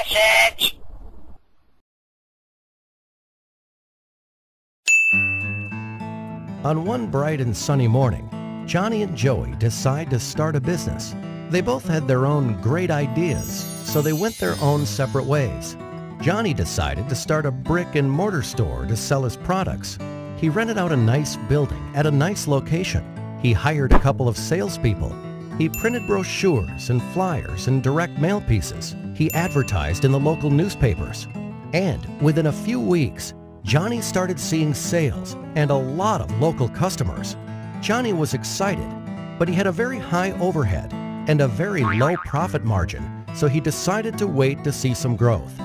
Message! On one bright and sunny morning, Johnny and Joey decide to start a business. They both had their own great ideas, so they went their own separate ways. Johnny decided to start a brick-and-mortar store to sell his products. He rented out a nice building at a nice location. He hired a couple of salespeople. He printed brochures and flyers and direct mail pieces. He advertised in the local newspapers. And within a few weeks, Johnny started seeing sales and a lot of local customers. Johnny was excited, but he had a very high overhead and a very low profit margin, so he decided to wait to see some growth.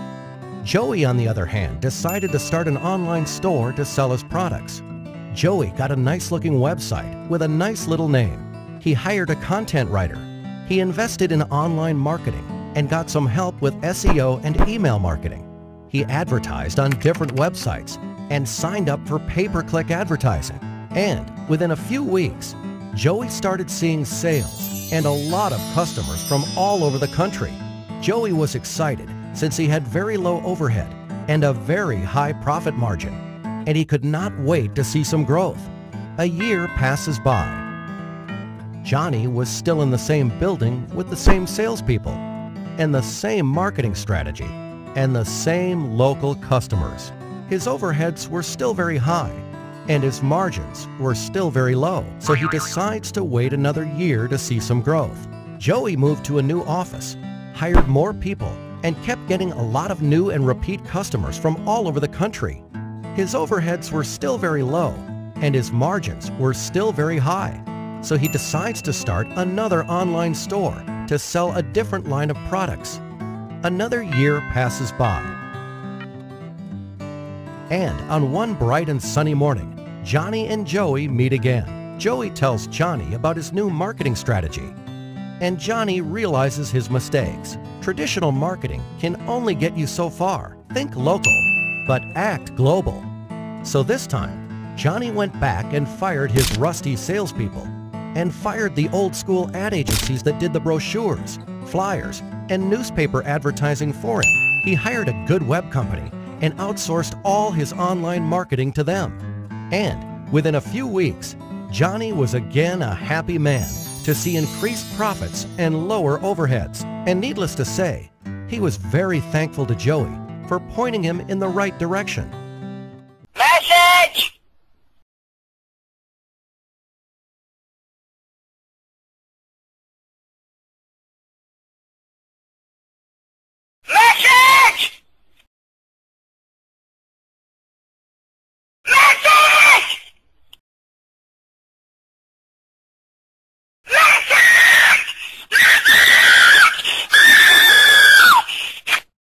Joey, on the other hand, decided to start an online store to sell his products. Joey got a nice-looking website with a nice little name. He hired a content writer. He invested in online marketing and got some help with SEO and email marketing. He advertised on different websites and signed up for pay-per-click advertising. And within a few weeks, Joey started seeing sales and a lot of customers from all over the country. Joey was excited since he had very low overhead and a very high profit margin, and he could not wait to see some growth. A year passes by. Johnny was still in the same building with the same salespeople and the same marketing strategy and the same local customers. His overheads were still very high and his margins were still very low, so he decides to wait another year to see some growth. Joey moved to a new office, hired more people, and kept getting a lot of new and repeat customers from all over the country. His overheads were still very low and his margins were still very high, so he decides to start another online store to sell a different line of products. Another year passes by. And on one bright and sunny morning, Johnny and Joey meet again. Joey tells Johnny about his new marketing strategy, and Johnny realizes his mistakes. Traditional marketing can only get you so far. Think local, but act global. So this time, Johnny went back and fired his rusty salespeople and fired the old-school ad agencies that did the brochures, flyers, and newspaper advertising for him. He hired a good web company and outsourced all his online marketing to them. And within a few weeks, Johnny was again a happy man to see increased profits and lower overheads. And needless to say, he was very thankful to Joey for pointing him in the right direction. Message!